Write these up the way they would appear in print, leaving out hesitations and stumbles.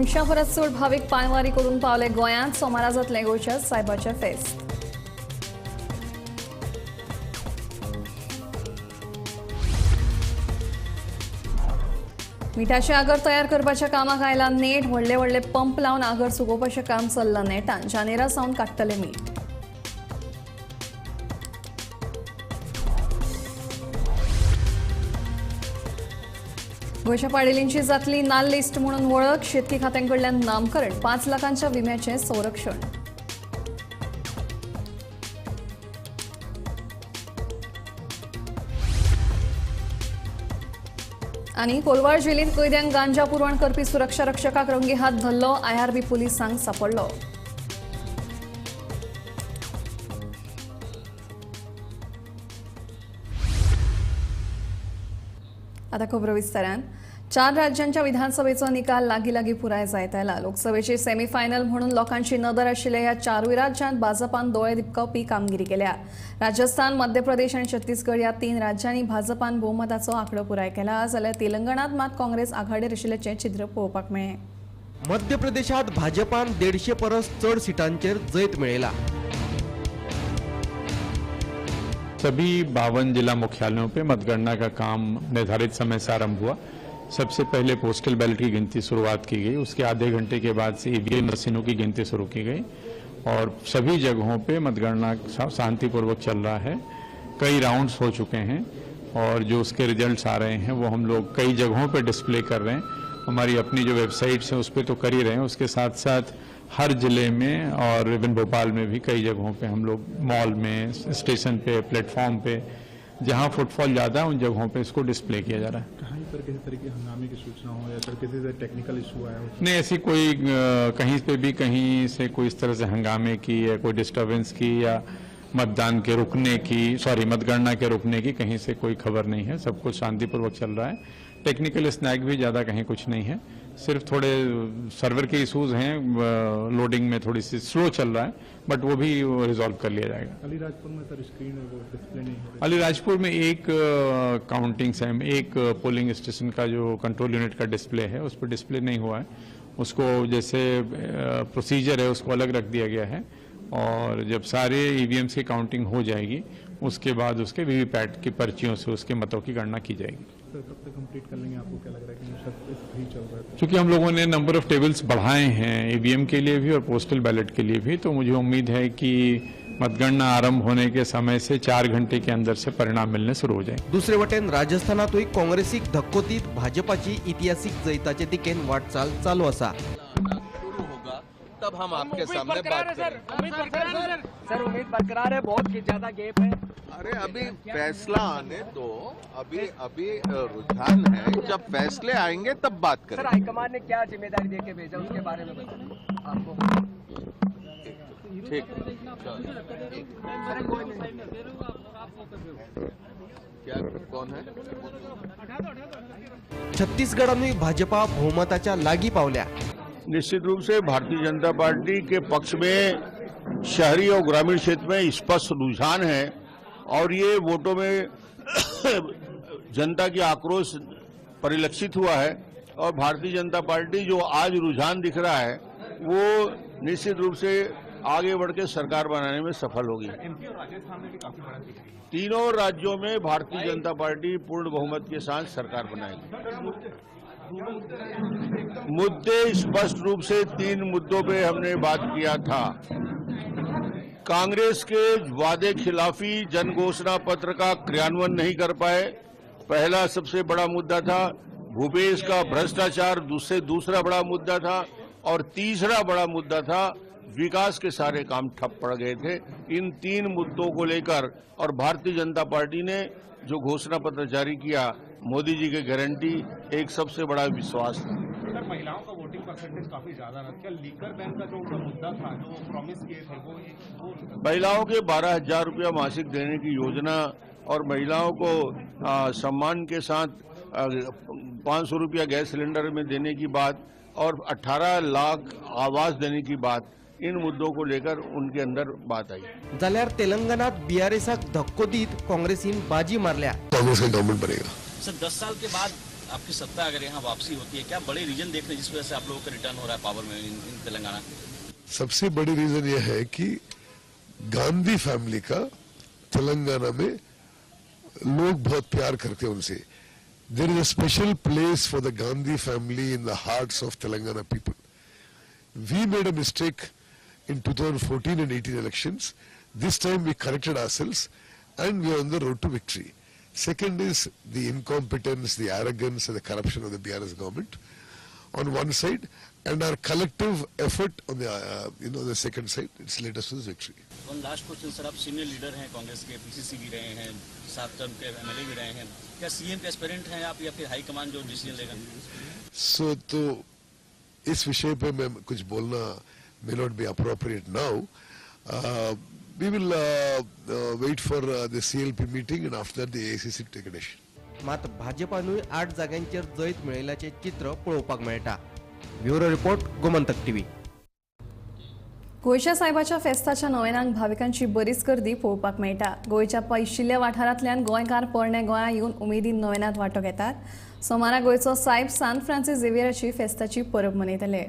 परत चड भाविक पांयवारी करून पावले गोंयांत सोमारा जातले गोंयच्या सायबाचें फेस्त। मिठाचे आगर तयार करपाच्या कामाक आयला नेट। व्हडले व्हडले पंप लावन आगर सुकोवपाचें काम चल्लां नेटान। जानेरा सावन काडटले मीठ। गोंयच्या पाडेलींची जातली नाल लिस्ट म्हणून वळख। शेतकी खात्याकडल्यान नामकरण 5 लाखांच्या विम्याचें संरक्षण। आनी कोलवाळ जेलींत कैद्यांक गांजा पुरवण करपी सुरक्षा रक्षकाक रंगी हात धरलो। IRB पुलिसांक सांपडलो। आता खबर विस्तारान। 4 राज्यांच्या विधानसभेचो निकाल लागी पुराय जायत आयला। लोकसभेची सेमीफायनल म्हणून लोकांची नदर आशिल्ल्या ह्या 4 राज्यांत भाजपान दोळे दिपकावपी कामगिरी केल्या। राजस्थान, मध्य प्रदेश आणि छत्तीसगड ह्या 3 राज्यांनी भाजपान बहुमताचो आंकडो पुराय केला, जाल्यार तेलंगणात मात काँग्रेस आघाडीर आशिल्ल्याचें चित्र पळोवपाक मेळ्ळें। मध्य प्रदेशात भाजपान 150 परस चड सीटांचेर जैत मेळयला। सभी 52 जिला मुख्यालयों पे मतगणना का काम निर्धारित समय से आरंभ हुआ। सबसे पहले पोस्टल बैलेट की गिनती शुरुआत की गई, उसके आधे घंटे के बाद से ईवीएम मशीनों की गिनती शुरू की गई और सभी जगहों पे मतगणना शांतिपूर्वक चल रहा है। कई राउंड्स हो चुके हैं और जो उसके रिजल्ट्स आ रहे हैं वो हम लोग कई जगहों पे डिस्प्ले कर रहे हैं। हमारी अपनी जो वेबसाइट्स हैं उस पर तो कर ही रहे हैं, उसके साथ साथ हर जिले में और इवन भोपाल में भी कई जगहों पे हम लोग मॉल में, स्टेशन पे, प्लेटफॉर्म पे जहां फुटफॉल ज़्यादा है उन जगहों पे इसको डिस्प्ले किया जा रहा है। कहीं पर किसी तरह की हंगामे की सूचना हो या सर किसी से टेक्निकल इशू आया हो? नहीं, ऐसी कोई कहीं पे भी कहीं से कोई इस तरह से हंगामे की या कोई डिस्टर्बेंस की या मतदान के रुकने की, मतगणना के रुकने की कहीं से कोई खबर नहीं है। सब कुछ शांतिपूर्वक चल रहा है। टेक्निकल स्नैग भी ज़्यादा कहीं कुछ नहीं है, सिर्फ थोड़े सर्वर के इशूज हैं, लोडिंग में थोड़ी सी स्लो चल रहा है, बट वो भी रिजॉल्व कर लिया जाएगा। अलीराजपुर में सर स्क्रीन वो डिस्प्ले नहीं हो रही? अलीराजपुर में एक काउंटिंग सेम, एक पोलिंग स्टेशन का जो कंट्रोल यूनिट का डिस्प्ले है उस पर डिस्प्ले नहीं हुआ है। उसको जैसे प्रोसीजर है उसको अलग रख दिया गया है और जब सारे ईवीएम्स की काउंटिंग हो जाएगी उसके बाद उसके वीवीपैट की पर्चियों से उसके मतों की गणना की जाएगी। सर कब तक कंप्लीट कर लेंगे? आपको क्या लग रहा है कि सब सही चल रहा है? क्योंकि हम लोगों ने नंबर ऑफ टेबल्स बढ़ाए हैं ईवीएम के लिए भी और पोस्टल बैलेट के लिए भी, तो मुझे उम्मीद है कि मतगणना आरंभ होने के समय से 4 घंटे के अंदर से परिणाम मिलने शुरू हो जाए। दुसरे वटेन राजस्थानातूय काँग्रेसीक धक्कोतीत भाजपाची ऐतिहासिक जैताचे दिकेन वाटचाल चालू आसा। तब हम आपके सामने बात करेंगे। सर उम्मीद बरकरार है, बहुत ज्यादा गैप है। अरे अभी फैसला आने दो, अभी रुझान है, जब फैसले आएंगे तब बात करेंगे। सर हाईकमान ने क्या जिम्मेदारी देके भेजा उसके बारे में बताइए आपको। ठीक, क्या कौन है? छत्तीसगडातूय भाजपा बहुमताच्या लागी पावल्या। निश्चित रूप से भारतीय जनता पार्टी के पक्ष में शहरी और ग्रामीण क्षेत्र में स्पष्ट रुझान है और ये वोटों में जनता की आक्रोश परिलक्षित हुआ है और भारतीय जनता पार्टी जो आज रुझान दिख रहा है वो निश्चित रूप से आगे बढ़ के सरकार बनाने में सफल होगी। तीनों राज्यों में भारतीय जनता पार्टी पूर्ण बहुमत के साथ सरकार बनाएगी। मुद्दे स्पष्ट रूप से 3 मुद्दों पे हमने बात किया था। कांग्रेस के वादे खिलाफी जन घोषणा पत्र का क्रियान्वयन नहीं कर पाए, पहला सबसे बड़ा मुद्दा था। भूपेश का भ्रष्टाचार दूसरा बड़ा मुद्दा था और तीसरा बड़ा मुद्दा था विकास के सारे काम ठप पड़ गए थे। इन 3 मुद्दों को लेकर और भारतीय जनता पार्टी ने जो घोषणा पत्र जारी किया, मोदी जी की गारंटी एक सबसे बड़ा विश्वास था। सर महिलाओं का वोटिंग परसेंटेज काफी ज्यादा था, क्या लीकर बैंक का जो उनका मुद्दा था जो प्रॉमिस किए थे वो महिलाओं के 12,000 रुपया मासिक देने की योजना और महिलाओं को सम्मान के साथ 500 रुपया गैस सिलेंडर में देने की बात और 18 लाख आवास देने की बात, इन मुद्दों को लेकर उनके अंदर बात आई। जाल्यार तेलंगणात बीआरएसाक धक्को दीत काँग्रेसीन बाजी मारल्या। कांग्रेस का गवर्नमेंट बनेगा। सर 10 साल के बाद आपकी सत्ता अगर यहाँ वापसी होती है, क्या बड़े रीजन देख रहे हैं जिस वजह से आप लोगों का रिटर्न हो रहा है पावर में इन तेलंगाना? सबसे बड़ी रीजन यह है कि गांधी फैमिली का तेलंगाना में लोग बहुत प्यार करते हैं उनसे. There is a special place for the Gandhi family in the hearts of Telangana people. We made a mistake in 2014 and 18 elections. This time we corrected ourselves and we are on the road to victory. Second is the incompetence, the arrogance and the corruption of the BRS government on one side, and our collective effort on the the second side. It's led us to this victory. One last question sir, आप senior leader हैं कांग्रेस के, PCC भी रहे हैं, 7 term के MLA भी रहे हैं, क्या CM के aspirant हैं आप या फिर हाईकमान जो डिसीजन लेगा? तो इस विषय पे मैं कुछ बोलना may not be appropriate now. We will wait for the CLP meeting and after that the AICC take a decision. मात भाजपानूय 8 जागांचेर जैत मेळयल्याचे चित्र पळोवपाक मेळटा. Bureau report Gomantak TV. गोंयच्या सायबाच्या फेस्ताच्या नोवेनाक भाविकांची बरीच गर्दी पळोवपाक मेळटा. गोंयच्या पयशिल्ल्या वाठारांतल्यान गोंयकार पोरणे गोंया येवन उमेदीन नोवेनांत वांटो घेतात. सोमारा गोंयचो सायब सान फ्रांसीस झेवियराची फेस्ताची परब मनयतले.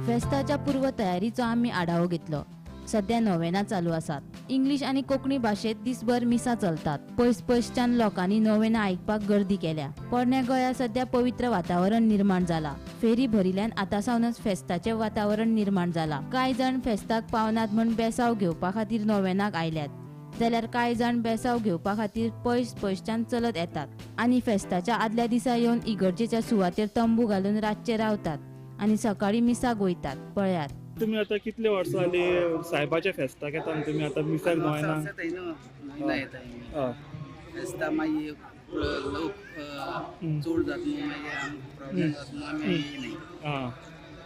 फेस्ताच्या पूर्व तयारीचो आम्ही आढावो घेतलो. सध्या नोवेना चालू आसात. इंग्लिश आणि कोंकणी भाषेत दिसभर मिसा चलतात. पयसच्यान लोकांनी नोवेना आयकपाक गर्दी केल्या. पोरण्या गोंया सध्या पवित्र वातावरण निर्माण जाला. फेरी भरिल्ल्यान आतां सावनच फेस्ताचे वातावरण निर्माण जाला. कांय जण फेस्ताक पावनात म्हण बेसाव घेवपा खातीर नोवेनाक आयल्यात, जाल्यार कांय जण बेसाव घेवपा खातीर पयसच्यान चलत येतात आनी फेस्ताच्या आदल्या दिसा येवन इगर्जेच्या सुवातेर तंबू घालून रातचे रावतात आणि सकाळी मिसाक वयतात. पळयात. तुम्ही आता कितले वर्सां जाली सायबाच्या फेस्ताक येता आनी तुम्ही आता मिसाक गोंयना? फेस्ता मागीर लोक चड जाता न्हू, मागीर प्रॉब्लेम जाता न्हू, आमी येयनाय.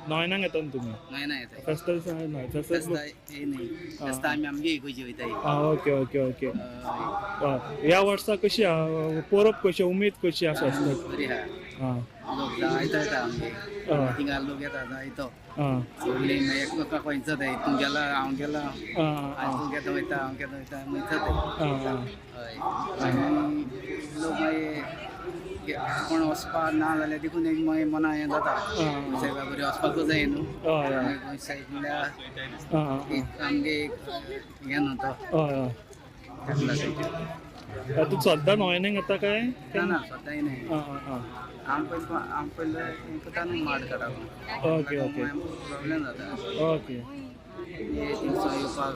नोयनाक येता तुम्ही? गोंयना येताय. फेस्ता दिसा ना, फेस्ता येयनाय. फेस्ता आमी आमगे इगोरजे वयताय. Okay okay okay. ह्या वर्सा कशी आहा परब, कशी उमेद कशी आसा फेस्ताक? बरी आहा. लोक आयता येता आमगे, थिंगा लोक येता आयतो. सगळीं मागीर एकमेकाक खंयचो ते तूं गेला हांव गेला, तूं घेता वयता हांव घेता वयता वयता ते. आनी लोक मागीर कोण वचपा ना जाल्यार देखून एक मागीर मना हें जाता, सायबा बरी वचपाकूच जाय न्हू. गोंय सायड म्हणल्यार आमगे हें न्हू तो. तूं सद्दां नोयनाक येता काय? ना सद्दां येनाय. आम पयलीं येता न्हू माड काडपाक. Okay okay. प्रॉब्लेम जाता. ओके. थिंगसो येवपाक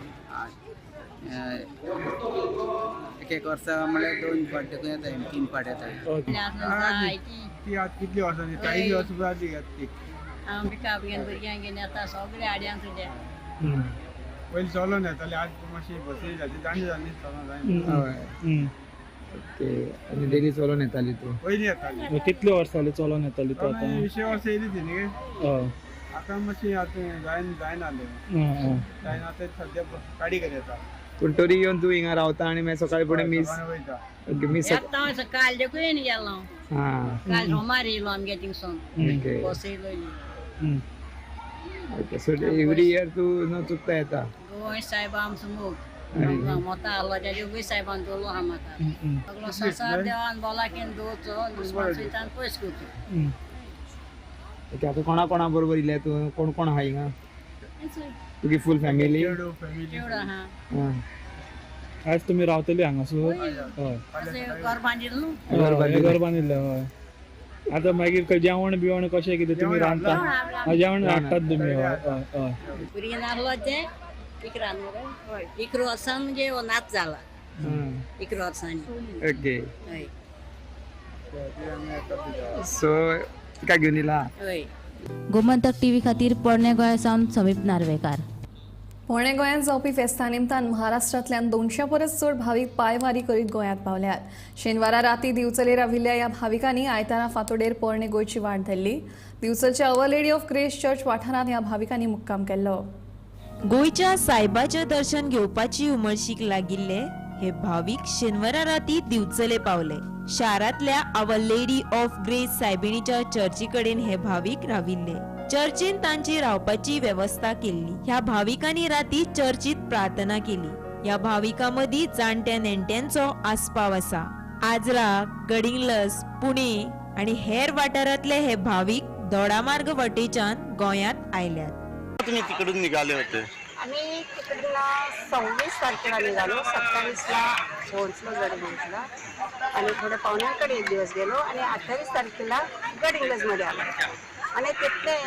एक वर्सा म्हळ्यार 2 फावट येताय, 3 फावट येताय. ती आतां कितली वर्सां जाली? 40 वर्सां जाली ती. आमगे काबग्यान भुरग्यांक घेवन येता, सगळे आड्यांक तुज्या. पयलीं चलोन येताले, आज मातशी बसी जाली, जाणी जाली चलोन जाय. ओके. आनी डेली चलोन येताली तूं? पयलीं येताली. कितले वर्सां जाली चलोन येताली तूं आतां? 20 वर्सां येयली ती न्ही. आतां मातशी आतां जायना जायना आतां सद्या गाडी घेवन येता. पूण तरी येवन तूं हिंगा रावता आनी मागीर सकाळी फुडें मीस वयता. मीस काल देखून येवन गेलो. काल सोमार येयलो आमगे थिंगसून. बस येयलो. ओके. सो एवरी इयर तूं न चुकता येता? गोंय सायबा आमचो मोग. मोता आहलो तेजे गोंय सायबान दवरलो आहा म्हाका. सगलो संसार देवान बोलाकेन दवरचो, दुस्मान सयतान पयस करचो. ओके. आतां कोणा बरोबर इल्ले तूं? कोण कोण आहा हिंगा? तुगे फूल फॅमिली? चेडो आहा. आज तुम्ही रावतली हांगासर? हय. घर बांदिल्लो न्हू. घर बांदिल्लें. हय. आतां मागीर जेवण बिवण कशें कितें तुमी रांदता? जेवण हाडटात तुमी? हय हय. भुरगीं नासलो ते इकरा न्हू रे. इकरा वर्सां म्हणजे नाच जाला. इकरा वर्सांनी. ओके. हय. सो तिका घेवन येयला? हय. गोमंतक टीव्ही खातीर पोरण्या गोंयासावन समीप नार्वेकार. पोरणे गोंयांत जावपी फेस्ता निमतान महाराष्ट्रांतल्यान 200 परस चड भावीक पांयवारी करीत गोंयांत पावल्यात. शेनवारा राती दिवचले राविल्ल्या ह्या भाविकांनी आयतारा फांतोडेर पोरणे गोंयची वाट धरली. दिवचलच्या Our Lady of Grace Church वाठारांत ह्या भाविकांनी मुक्काम केल्लो. गोयच्या सायबाचे दर्शन घेवपाची उमळशीक लागिल्ले हे भाविक शेनवारा राती दिवचले पावले. शारांतल्या आवर लेडी ऑफ ग्रेस सायबिणीच्या चर्ची कडेन हे भाविक राविल्ले. चर्चीन तांची रावपाची व्यवस्था केल्ली. ह्या भाविकांनी राती चर्चीत प्रार्थना केली. या भाविकां मदीं जाणट्या नेणट्यांचो आस्पाव आसा. आजरा, गडिंग्लज, पुणे आणि हेर वाठारांतले हे भाविक दोडामार्ग वटेच्यान गोंयांत आयल्यात. तुम्ही तिकडून निघाले होते? आम्ही तिकडला 26 तारखेला निघालो, 27ला पोहोचलो गडहिंग्लजला आणि थोडे पाहुण्यांकडे एक दिवस गेलो आणि 28 तारखेला गडहिंग्लजमध्ये आलो आणि तिथले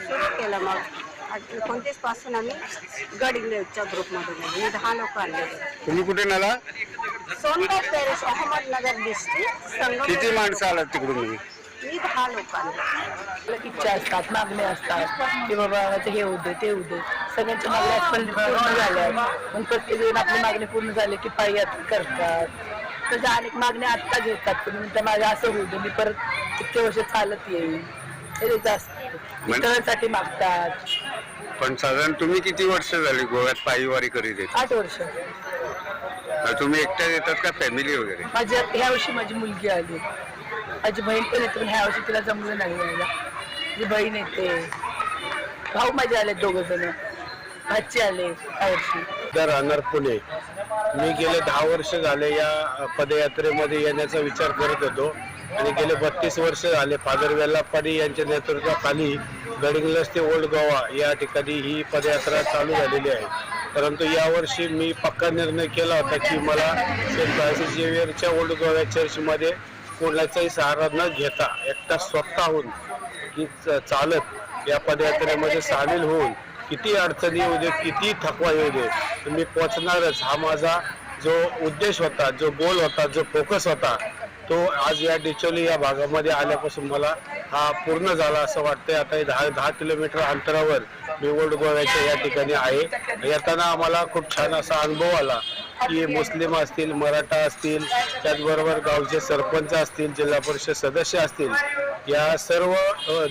सुरू केलं. मग 29 पासून आम्ही गडहिंग्लजच्या ग्रुपमध्ये गेलो. मी 10 लोक आले. तुम्ही कुठे नेला? सोनबाग पॅरिस, अहमदनगर डिस्ट्रिक्ट. किती माणसं आलात तिकडून? मी 10 लोक आले. इच्छा असतात, मागण्या असतात की बाबा हे होऊ दे ते होऊ दे. सगळ्यांच्या मागण्या पूर्ण झाल्या. मग प्रत्येक वेळी आपली मागणी पूर्ण झाली की पाययात्रा करतात. त्याच्या अनेक मागण्या आत्ता घेतात की म्हणजे माझं असं होऊ दे, मी परत इतके वर्ष चालत येईल हे असतं. मित्रांसाठी मागतात. पण साधारण तुम्ही किती वर्ष झाली गोव्यात पायीवारी करीत 8 वर्ष. तुम्ही एकट्या येतात का फॅमिली वगैरे? माझ्या ह्या वर्षी माझी मुलगी आली, माझी बहीण पण येते, पण ह्या वर्षी तिला जमलं नाही यायला. माझी बहीण येते, भाऊ माझे आले 2 जण, भाची आले ह्या वर्षी. राहणार पुणे. मी गेले 10 वर्ष झाले या पदयात्रेमध्ये येण्याचा विचार करत होतो आणि गेले 32 वर्ष झाले फादर वेल्लाप्पाडी यांच्या नेतृत्वाखाली गडिंग्लज ते ओल्ड गोवा या ठिकाणी ही पदयात्रा चालू झालेली आहे. परंतु यावर्षी मी पक्का निर्णय केला होता की मला सेंट फ्रान्सिस झेवियरच्या ओल्ड गोवा चर्चमध्ये कोणाचाही सहारा न घेता एकटा स्वतःहून की चालत या पदयात्रेमध्ये सामील होऊन किती अडचणी येऊ दे, किती थकवा येऊ दे, मी पोचणारच हा माझा जो उद्देश होता, जो गोल होता, जो फोकस होता, तो आज या डिचोली या भागामध्ये आल्यापासून मला हा पूर्ण झाला असं वाटतंय. आता 10 किलोमीटर अंतरावर मी ओल्ड गोव्याच्या या ठिकाणी आहे. येताना आम्हाला खूप छान असा अनुभव आला की मुस्लिम असतील, मराठा असतील, त्याचबरोबर गावचे सरपंच असतील, जिल्हा परिषद सदस्य असतील, या सर्व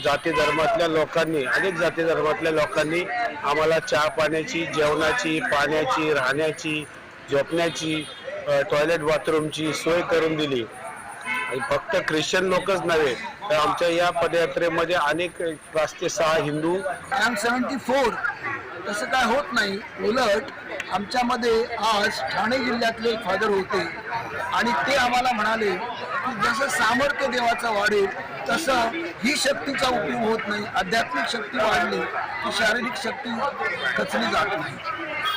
जाती धर्मातल्या लोकांनी, अनेक जाती धर्मातल्या लोकांनी आम्हाला चहा पाण्याची, जेवणाची, पाण्याची, राहण्याची, झोपण्याची, टॉयलेट बाथरूमची सोय करून दिली. आणि फक्त ख्रिश्चन लोकच नव्हे तर आमच्या या पदयात्रेमध्ये अनेक 5 ते 6 हिंदू. I am 74. तसं काय होत नाही. उलट आमच्यामध्ये आज ठाणे जिल्ह्यातले फादर होते आणि ते आम्हाला म्हणाले की जसं सामर्थ्य देवाचं वाढेल तसं ही शक्तीचा उपयोग होत नाही. आध्यात्मिक शक्ती वाढली की शारीरिक शक्ती खचली जात नाही.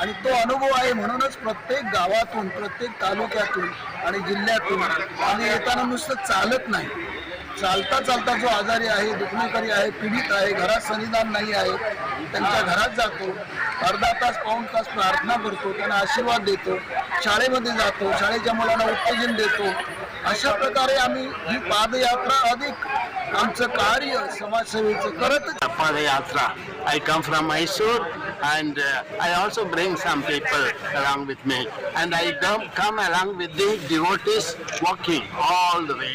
आणि तो अनुभव आहे. म्हणूनच प्रत्येक गावातून, प्रत्येक तालुक्यातून आणि जिल्ह्यातून आम्ही येताना नुसतं चालत नाही, चालता चालता जो आजारी आहे, दुखणेकरी आहे, पीडित आहे, घरात सन्निधान नाही आहे, त्यांच्या घरात जातो, अर्धा तास पाऊण तास प्रार्थना करतो, त्यांना आशीर्वाद देतो, शाळेमध्ये जातो, शाळेच्या मुलांना उत्तेजन देतो. अशा प्रकारे आम्ही ही पादयात्रा अधिक आमचं कार्य समाजसेवेचं करत. Padyatra. I come from Mysore and I also bring some people along with me and I come along with the devotees walking all the way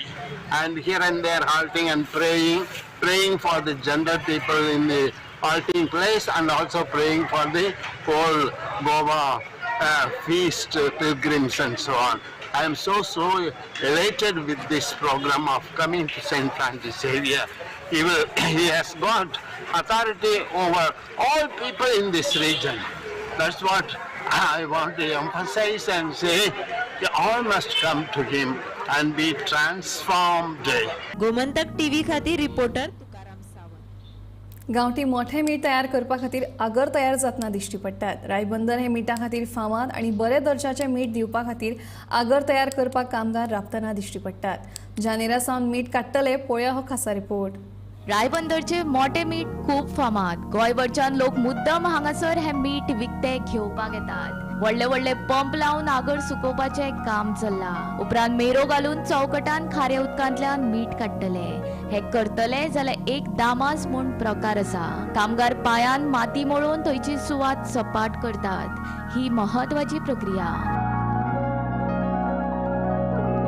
and here and there halting and praying for the general people in the halting place and also praying for the whole Goa feast pilgrims and so on. I am so elated with this program of coming to St. Francis Xavier. He has got authority over all people in this region. That's what I want to emphasize and say. All must come to him and be transformed. Gomantak TV खातीर reporter गांवठी मोठे मीठ तयार करपा खातीर आगर तयार जातना दिश्टी पडटात. रायबंदर हे मिठा खातीर फामाद आणि बरे दर्जाचे मीठ दिवपा खातीर आगर तयार करपाक कामगार राबतना दिश्टी पडटात. जानेरा सावन मीठ काडटले, पळया हो खासा रिपोर्ट. रायबंदरचे मोठे मीठ खूप फामाद. गोंयभरच्यान लोक मुद्दम हांगासर हे मीठ विकते घेवपाक येतात. व्हडले व्हडले पंप लावून आगर सुकोवपाचे काम चल्ला. उपरांत मेरो घालून चौकटान खाऱ्या उदकांतल्यान मीठ काडटले. हे करतले जाल्यार एक दामास म्हूण प्रकार आसा. कामगार पांयान माती मळून थंयची सुवात सपाट करतात. ही महत्वाची प्रक्रिया.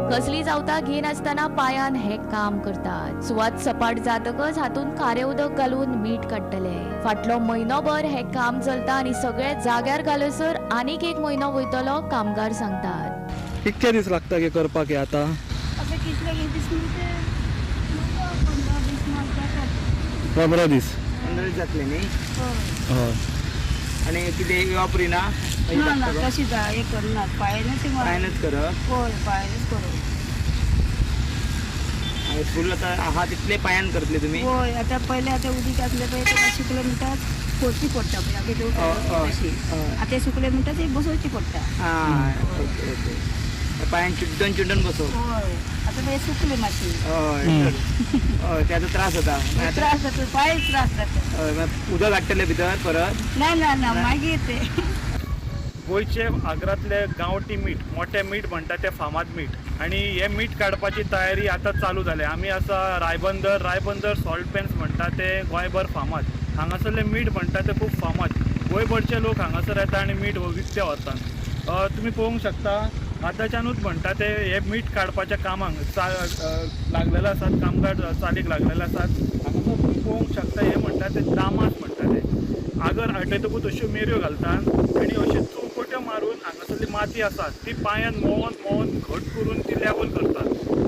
कसली जावता घे नासतना पायान हे काम करतात. सुवात सपाट जातकच हातून खारें उदक घालून मीठ काडटले. फाटलो म्हयनोभर हे काम चलता आनी सगळे जाग्यार घालसर आनीक 1 म्हयनो वयतलो कामगार सांगतात. कितके दीस लागता हे करपाक हे आता? 15 दीस. 15 दीस जातले न्ही. हय. आणि कितें वापरी ना कशी हे करनात पायनच करप. होय पायानच करप. आणि फूल आता आहा तितले पायान करतले तुमी. होय आता पहिले आता उदीक असले पळय ते सुकले म्हणटात फोडची पडटा आता सुकले म्हणटात ते बसोवची पडटा. Okay okay. पायान चिड्डून चिड्डून बसोवप. होय आता ते सुकले मातशी. हय त्याचा त्रास जाता. त्रास जाता पाय त्रास जाता. हय उदक हाडटले भितर परत. ना मागीर ते गोंयचे आग्रांतले गांवठी मीठ मोठे मीठ म्हणटा ते फामाद मीठ आणि हे मीठ काडपाची तयारी आता चालू जाली. आमी आसा रायबंदर सॉल्ट पॅन्स म्हणटा ते गोंयभर फामाद. हांगासरले मीठ म्हणटा ते खूब फामाद. गोंयभरचे लोक हांगासर येता आनी मीठ विकते वतात. तुमी पळोवंक शकता आतांच्यानूच म्हणटा ते हे मीठ काडपाच्या कामाक लागलेले आसात. कामगार चालीक लागलेले आसात. हांगासर तुमी पळोवंक शकता हे म्हणटा ते दामास म्हणटा ते. आगर आटयतकूच अश्यो मेऱ्यो घालतात आनी अश्यो चौकट्यो मारून हांगासरली माती आसा ती पांयान मोवन घट करून ती लेवल करतात.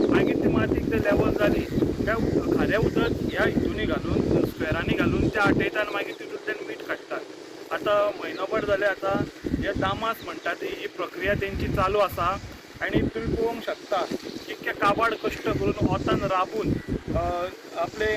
मागीर ती माती एकदां लेवल जाली काय खारें उदक ह्या हितूनी घालून स्क्वेरांनी घालून ते आटयतात आनी मागीर तितूंतल्यान मीठ काडटात. आतां म्हयनोभर जाले आतां हे दामास म्हणटा ती ही प्रक्रिया तेंची चालू आसा. आनी तुमी पळोवंक शकता इतके काबाड कश्ट करून वतान राबून आपले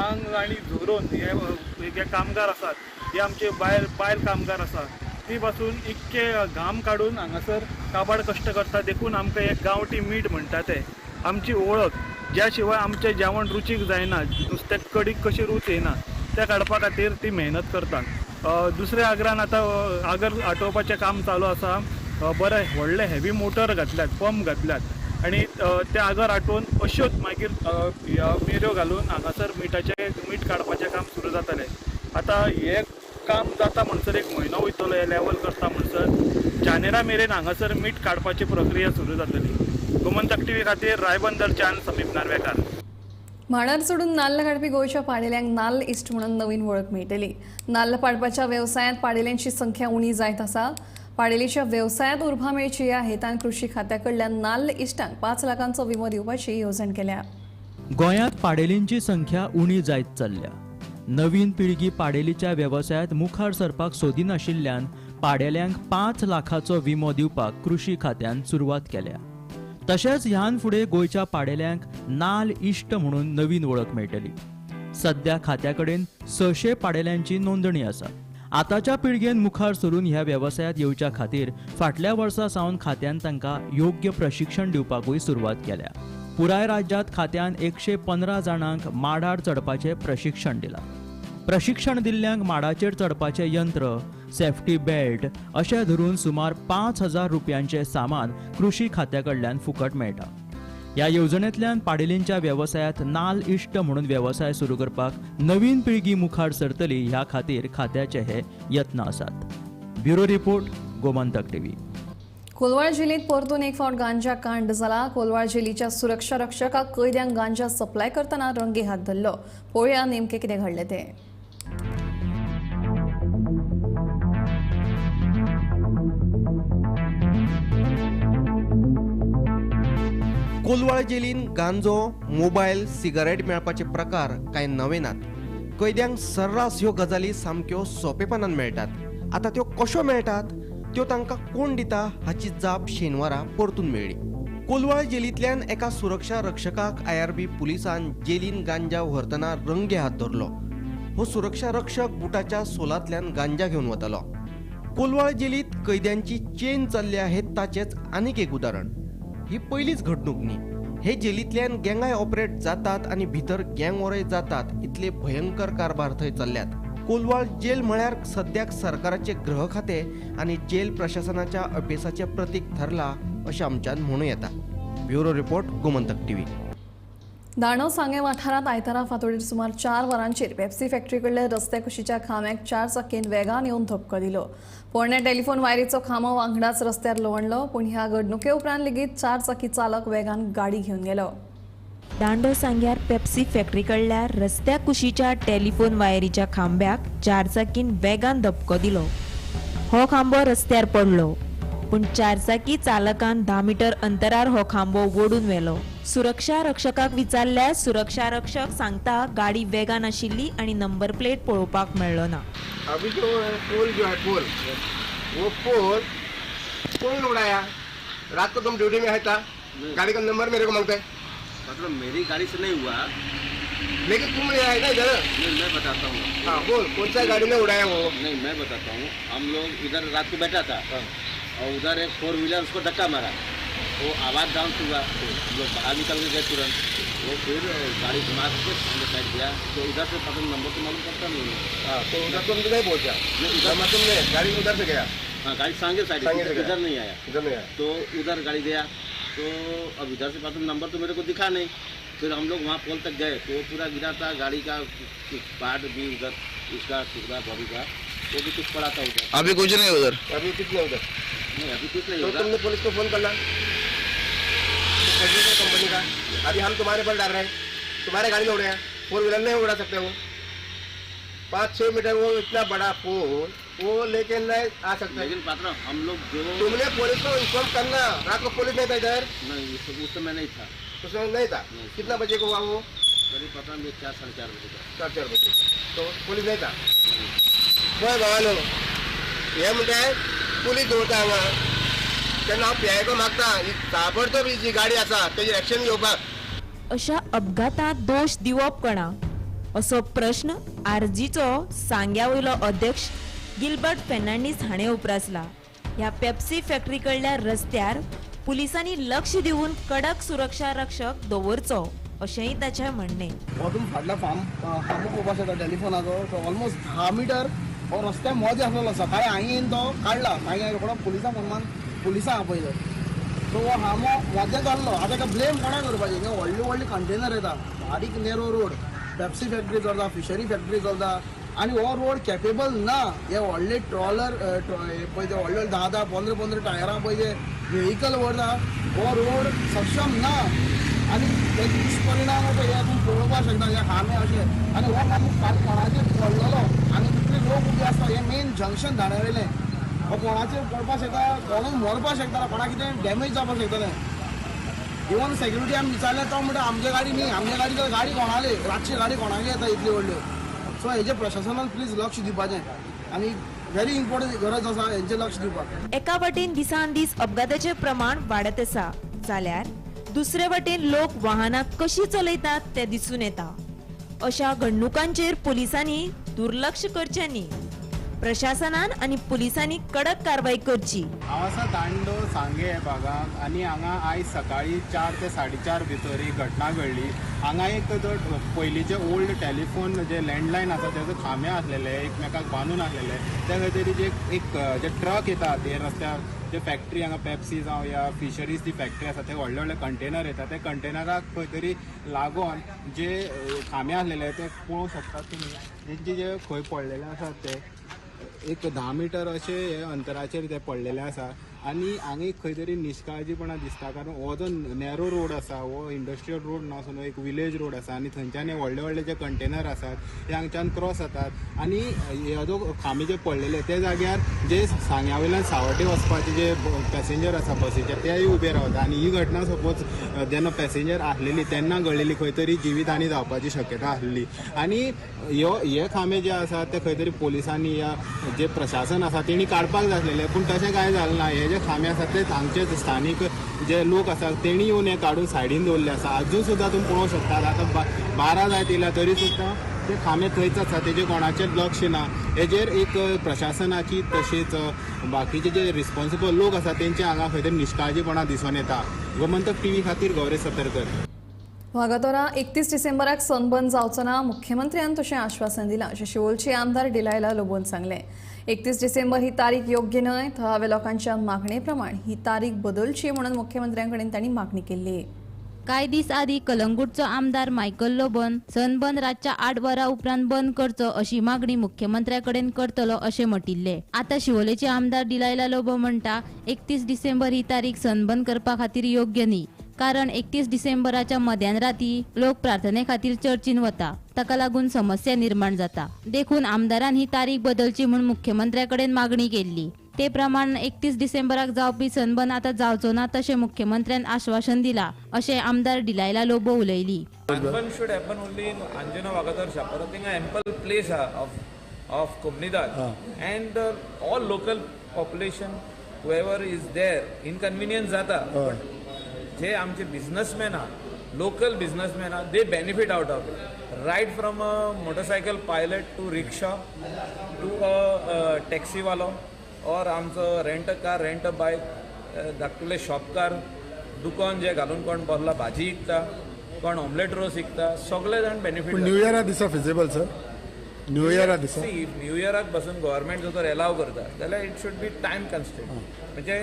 आंग आनी झोरोवन हे कामगार आसात हे आमचे बायल कामगार आसात ती पासून इतके घाम काडून हांगासर काबाड कश्ट करता. देखून आमकां हे गांवठी मीठ म्हणटा ते आमची ओळख. ज्या शिवाय आमचें जेवण रुचीक जायना नुस्त्याक कडीक कशी रूच येना त्या काडपा खातीर ती मेहनत करतात. दुसऱ्या आगरान आतां आगर आटोवपाचें काम चालू आसा. बरे व्हडले हेवी मोटर घातल्यात पंप घातल्यात आनी ते आगर आटोवन अश्योच मागीर मेऱ्यो घालून हांगासर मीठ काडपाचें काम सुरू जातलें. आतां हे काम जाता म्हणसर 1 म्हयनो वयतलो हे लेवल करता म्हणसर जानेरा मेरेन हांगासर मीठ काडपाची प्रक्रिया सुरू जातली. गोमंतक टीव्ही खातीर रायबंदरच्यान समीप नार्वेकार. म्हाडार सोडून नाल्ल काडपी गोंयच्या पाडेल्यांक नाल्ल इश्ट म्हणून नवीन वळख मेळटली. नाल्ल पाडपाच्या वेवसायांत पाडेल्यांची संख्या उणी जायत आसा. पाडेलीच्या वेवसायांत उर्बा मेळची ह्या हेतान कृषी खात्या कडल्यान नाल्ल इश्टांक 5 लाखांचो विमो दिवपाची येवजण केल्या. गोंयांत पाडेलींची संख्या उणी जायत चल्ल्या. नवीन पिळगी पाडेलीच्या वेवसायांत मुखार सरपाक सोदिनाशिल्ल्यान पाडेल्यांक 5 लाखाचो विमो दिवपाक कृषी खात्यान सुरवात केल्या. तशेंच ह्यान फुडें गोंयच्या पाडेल्यांक नाल्ल इश्ट म्हणून नवीन वळख मेळटली. सध्या खात्या कडेन 600 पाडेल्यांची नोंदणी आसा. आतांच्या पिळगेन मुखार सरून ह्या वेवसायांत येवच्या खातीर फाटल्या वर्सा सावन खात्यान तांकां योग्य प्रशिक्षण दिवपाकूय सुरवात केल्या. पुराय राज्यांत खात्यान 115 जाणांक माडार चडपाचें प्रशिक्षण दिलां. प्रशिक्षण दिल्ल्यांक माडाचेर चडपाचें यंत्र, सेफ्टी बेल्ट अशें धरून सुमार 5,000 रुपयांचें सामान कृषी खात्या कडल्यान फुकट मेळटा. ह्या येवजणेंतल्यान पाडेलींच्या वेवसायांत नाल्ल इश्ट म्हणून वेवसाय सुरू करपाक नवीन पिळगी मुखार सरतली ह्या खातीर खात्याचे हे यत्न आसात. Bureau report, Gomantak TV. Colvale जेलींत परतून एक फावट गांजा कांड जाला. कोलवाळ जेलीच्या सुरक्षा रक्षकाक कैद्यांक गांजा सप्लाय करतना रंगे हात धरलो. पळोवया नेमकें कितें घडलें तें. कोलवाळ जेलीन गांजो, मोबायल, सिगारेट मेळपाचे प्रकार कांय नवे नात. कैद्यांक सर्रास ह्यो गजाली सामक्यो सोंपेपणान मेळटात. आतां त्यो कश्यो मेळटात त्यो तांकां कोण दिता हाची जाप शेनवारा परतून मेळ्ळी. कोलवाळ जेलींतल्यान एका सुरक्षा रक्षकाक IRB पुलिसान जेलीन गांजा व्हरतना रंगे हात धरलो. हो सुरक्षा रक्षक बुटाच्या सोलांतल्यान गांजा घेवन वतालो. कोलवाळ जेलींत कैद्यांची चेन चल्ल्या हें ताचेंच आनीक एक उदाहरण. ही पयलीच घडणूक न्ही. हे जेलींतल्यान गँगाय ऑपरेट जातात आनी भितर गँग वॉरय जातात इतले भयंकर कारभार थंय चल्ल्यात. कोलवाळ जेल म्हळ्यार सद्याक सरकाराचे गृह खातें आनी जेल प्रशासनाच्या अपेसाचें प्रतीक थारला अशें आमच्यान म्हणूं येता. Bureau report, Gomantak TV. दाणो सांगे वाठारांत आयतारा फांतोडेर सुमार 4 वरांचेर पेप्सी फॅक्टरी कडले रस्ते कुशीच्या खांब्याक 4 चाकीन वेगान येवन धपको दिलो. पोरण्या टेलिफोन वायरीचो खांबो वांगडाच रस्त्यार लोळणलो, पूण ह्या घडणुके उपरांत लेगीत 4 चाकी चालक वेगान गाडी घेवन गेलो. दांडो सांग्यार पेप्सी फॅक्टरी कडल्या रस्त्या कुशीच्या टेलिफोन वायरीच्या खांब्याक 4 चाकीन वेगान धपको दिलो. हो खांबो रस्त्यार पडलो, पूण 4 चाकी चालकान 10 मीटर अंतरार हो खांबो ओडून व्हेलो. सुरक्षा रक्षकाक विचारल्यार सुरक्षा रक्षक सांगता गाडी वेगान आशिल्ली आनी नंबर प्लेट पळोवपाक मेळ्ळो ना. अभी जो पोल जो है पोल, वो पोल कौन उड़ाया? रात को तुम ड्यूटी में है था, गाड़ी का नंबर मेरे को मांगते हैं. मतलब मेरी गाड़ी से नहीं हुआ, लेकिन तुम ले आए ना इधर. नहीं मैं बताता हूँ. हाँ बोल, कौन सा गाड़ी में उड़ाया वो? नहीं मैं बताता हूँ. हम लोग इधर रात को बैठा था और उधर एक 4 व्हीलर उसको धक्का मारा, वो आवाज़ डाउन हुआ, हम लोग बाहर निकल के गए तुरंत. वो फिर गाड़ी घुमा के सामने साइड दिया, तो इधर से पता नंबर तो मालूम करता नहीं है. हाँ तो उधर तुम नहीं पहुँचा? इधर तुमने गाड़ी उधर से गया? हाँ गाड़ी सांगे साइड इधर नहीं आया. इधर नहीं आया तो उधर गाड़ी गया, तो अब इधर से पता नंबर तो मेरे को दिखा नहीं. फिर हम लोग वहाँ पोल तक गए तो पूरा गिरा था, गाड़ी का पार्ट भी उधर, इसका टुकड़ा बॉडी का वो भी कुछ पड़ा था उधर. अभी कुछ नहीं उधर. अभी कुछ नहीं उधर. नहीं अभी कुछ नहीं तो होगा. तुमने पुलिस को फोन करना कंपनी का. अभी हम तुम्हारे पर डाल रहे हैं, तुम्हारे गाड़ी में उड़े हैं. 4 व्हीलर नहीं उड़ा सकते वो. 5-6 मीटर वो इतना बड़ा पोल वो लेके नहीं आ सकते. लेकिन पात्रा हम लोग जो तुमने पुलिस को इन्फॉर्म करना. रात को पुलिस नहीं था इधर? नहीं उस समय नहीं था. उस समय नहीं था. कितना बजे को हुआ वो? करीब पता नहीं 4-4:30 बजे का. 4-4 बजे. तो पुलिस नहीं था. होय भावानो, हे म्हणते पुलीस दवरता हांगा तेन्ना हांव पीआयको मागता ही ताबडतोब ही जी गाडी आसा तेजी एक्शन घेवपाक. अशा अपघातांत दोष दिवप कोणा असो प्रश्न आरजीचो सांग्या वयलो अध्यक्ष गिल्बर्ट फेर्नांडीस हाणें उपरासला. ह्या पेप्सी फॅक्टरी कडल्या रस्त्यार पुलिसांनी लक्ष दिवन कडक सुरक्षा रक्षक दवरचो अशेंय ताचें म्हणणें. हो तुम फाटल्या खांबो पळोवपाक शकता टेलिफोनाचो, तो ऑलमोस्ट 10 मीटर हो रस्त्या मदीं आसलेलो. सकाळी हांवें येवन तो काडला, मागीर रोखडो पुलिसांक आपयलो. सो हो खांबो मदें जाल्लो. आतां ताका ब्लेम कोणाक करपाचें? हे व्हडली व्हडली कंटेनर येता, बारीक नेरो रोड, पेप्सी फॅक्टरी चलता, फिशरी फॅक्टरी चलता, आनी हो रोड कॅपेबल ना. हे व्हडले ट्रॉलर पळय ते व्हडले 10-15 टायरां पळय जे व्हेहिकल व्हरता, हो रोड सक्षम ना. आनी ते दुश्परिणाम पळय हे तुमी पळोवपाक शकता. हे खांबे अशे आनी हो खांबो फाल्यां कोणाचेर पडलेलो आनी तितले लोक उबे आसता. हे मेन जंक्शन धाडलेलें. हो कोणाचेर पडपाक शकता, कोणूय मरपाक शकता, कोणाक कितें डॅमेज जावपाक शकतलें. इवन सेक्युरिटी आमी विचारलें तो म्हणटा आमचे गाडी न्ही, आमचे गाडी तर गाडी कोणाली, रातची गाडी कोणाली येता इतल्यो व्हडल्यो. सो हेजे प्रशासनान प्लीज लक्ष दिवपाचें आनी व्हेरी इम्पॉर्टंट गरज आसा हेंचेर लक्ष दिवपाक. एका वटेन दिसान दीस अपघाताचें प्रमाण वाडत आसा जाल्यार दुसरे वटेन लोक वाहनां कशीं चलयतात तें दिसून येता. अशा घडणुकांचेर पुलिसांनी दुर्लक्ष करचें न्ही. प्रशासनान आनी पुलिसांनी कडक कारवाई करची. हांव आसा दांडो सांगे ह्या भागांत आनी हांगा आयज सकाळी 4 ते 4:30 भितर ही घटना घडली. हांगा एक तर पयलींचे ओल्ड टेलिफोन जे लँडलायन आसा तेजे खांबे आसलेले एकमेकाक बांदून आसलेले. त्या खातीर जे एक जे ट्रक येतात हे रस्त्यार जे फॅक्टरी हांगा पेप्सी जावं या फिशरीज ती फॅक्टरी आसा ते व्हडले व्हडले कंटेनर येतात. ते कंटेनराक खंय तरी लागून जे खांबे आसलेले ते पळोवंक शकतात तुमी. तेंचे जे खंय पडलेले आसात ते एक 10 मीटर अशे अंतराचेर ते पडलेले आसा. आनी हांगा खंय तरी निश्काळजीपणा दिसता, कारण हो जो नॅरो रोड आसा हो इंडस्ट्रियल रोड नासून एक विलेज रोड आसा आनी थंयच्यान हे व्हडले व्हडले जे कंटेनर आसात ते हांगच्यान क्रॉस जातात. आनी हे जो खांबे जे पडलेले ते जाग्यार जे सांग्या वयल्यान सावड्डे वचपाचे जे पॅसेंजर आसा बसीचे तेय उबे रावता. आनी ही घटना सपोज जेन्ना पॅसेंजर आसलेली तेन्ना घडलेली, खंय तरी जिवीत आनी जावपाची शक्यता आसली. आनी हे खांबे जे आसात ते खंय तरी पोलिसांनी या जे प्रशासन आसा तेणी काडपाक जाय आसलेले, पूण तशें कांय जालें ना. हे जे खांबे आसात ते हांगचे स्थानीक जे लोक आसात तेणी येवन हे काडून सायडीन दवरले आसा. अजून सुद्दां तुमी पळोवंक शकतात. आतां 12 जायत येयल्या तरी सुद्दां ते खांबे थंयच आसा, तेजे कोणाचेर लक्ष ना. हेजेर एक प्रशासनाची तशेंच बाकीचे जे रिस्पॉन्सिबल लोक आसात तेंचे हांगा खंय तरी निश्काळजीपणा दिसून येता. गोमंतक टीव्ही खातीर गौरेश सतरकर. वागातोरा 31 डिसेंबराक सनबंद जावचो ना मुख्यमंत्र्यान तशें आश्वासन दिलां अशें शिवोलचे आमदार डिलायला लोबोन सांगलें. 31 डिसेंबर ही तारीख योग्य न्हय, थळाव्या लोकांच्या मागणे प्रमाण ही तारीख बदलची म्हणून मुख्यमंत्र्यांकडेन तांणी मागणी केल्ली. कांय दीस आदी कलंगूटचो आमदार मायकल लोबोन सनबर्न रातच्या 8 वरां उपरांत बंद करचो अशी मागणी मुख्यमंत्र्या कडेन करतलो अशें म्हटिल्ले. आता शिवोलेचे आमदार डिलायला लोबो म्हणटा 31 डिसेंबर ही तारीख सनबर्न करपा खातीर योग्य न्ही, कारण 31 डिसेंबराच्या मध्यान राती लोक प्रार्थने खातीर चर्चीन वता, ताका लागून समस्या निर्माण जाता. देखून आमदारान ही तारीख बदलची म्हूण मुख्यमंत्र्या कडेन मागणी केल्ली. ते प्रमाण 31 डिसेंबराक जावपी सनबर्न आता जावचो ना तशें मुख्यमंत्र्यान आश्वासन दिला अशें आमदार डिलायला लोबो उलयली. Sunburn should happen only in Anjuna Vagatar Shapar. I think an ample place of Comunidad and all local population, whoever is there, inconvenience जाता. But जे आमचे बिझनेसमॅन आहा, लोकल बिझनेसमॅन आहा, they benefit out of it. Right from a motorcycle pilot to rickshaw to a taxi वालो और आमचो rent a car, rent a bike, धाकटुले शॉपकार, दुकान जे घालून कोण बसला भाजी विकता, कोण ऑमलेट रोस विकता, सगळे जाण बेनिफीट. न्यू इयरा दिसा फिजिबल सर, न्यू इयरा दिसा न्यू इयराक बसून गव्हर्मेंट जर एलाव करता जाल्यार it should be time constant. म्हणजे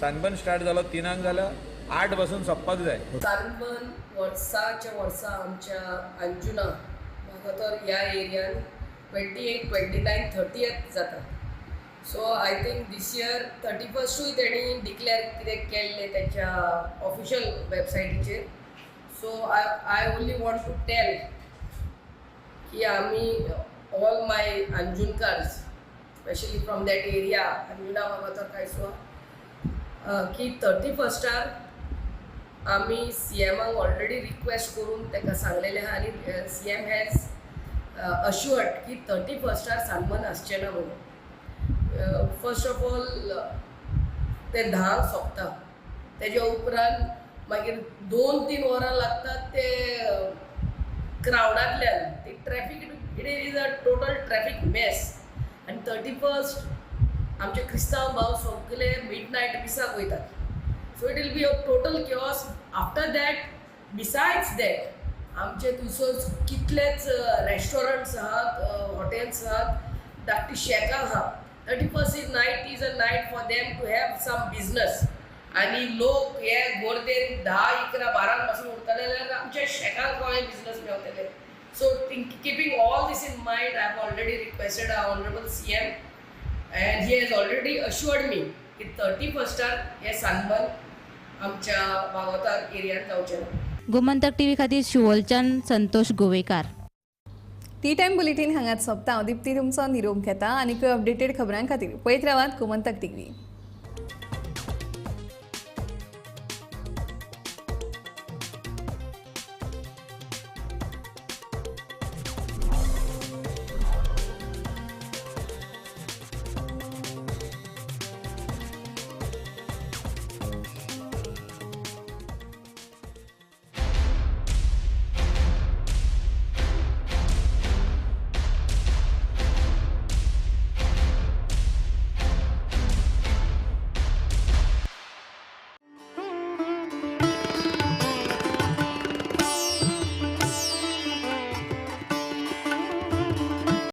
सनबर्न स्टार्ट जालो 3 जाल्यार 8 बसून सोंपपाक जाय. सनबर्न वर्सा आमच्या अंजुना वागातोर ह्या एरियान 28, 29, 30th जाता. So I think this year 31st तेणी डिक्लेअर कितें केल्लें तेच्या ऑफिशियल वेबसायटीचेर. So I only want to tell की आमी ऑल माय अंजुनकार्स specially from that area Anjuna Vagator कांयसुआ की 31स्टार आमी CMाक ऑलरेडी रिक्वेस्ट करून ताका सांगलेलें आहा आनी CM हॅज अश्युअर्ड की 31स्टार सनबर्न आसचें ना म्हणून. फर्स्ट ऑफ ऑल ते 10 सोंपता, तेज्या उपरांत मागीर 2-3 वरां लागतात ते क्रावडांतल्यान ती traffic. It is a total traffic mess. आनी 31st आमचे क्रिस्तांव भाव सगळे मिडनायट मिसाक वयतात. So it will be a total chaos. After that besides that आमचे थंयसर कितलेच रेस्टॉरंट्स आहात, हॉटेल्स आहात, धाकटी शेकां आहात. 31st is a night for them to have some business. आनी लोक हे गोरदेन 10, 11, 12 पासून उरतले जाल्यार आमच्या शेकांक कोणें बिझनस मेळटले. So keeping all this in mind I have already requested our honourable CM and he has already assured me की 31स्टार हे सनबर्न आमच्या वागातोर एरियांत जावचें ना. गोमंतक टीव्ही खातीर शिवोलच्यान Santosh Govekar. T time bulletin हांगाच सोंपता. हांव दिप्ती तुमचो निरोप घेता. आनीक अपडेटेड खबरां खातीर पळयत रावात गोमंतक टीव्ही.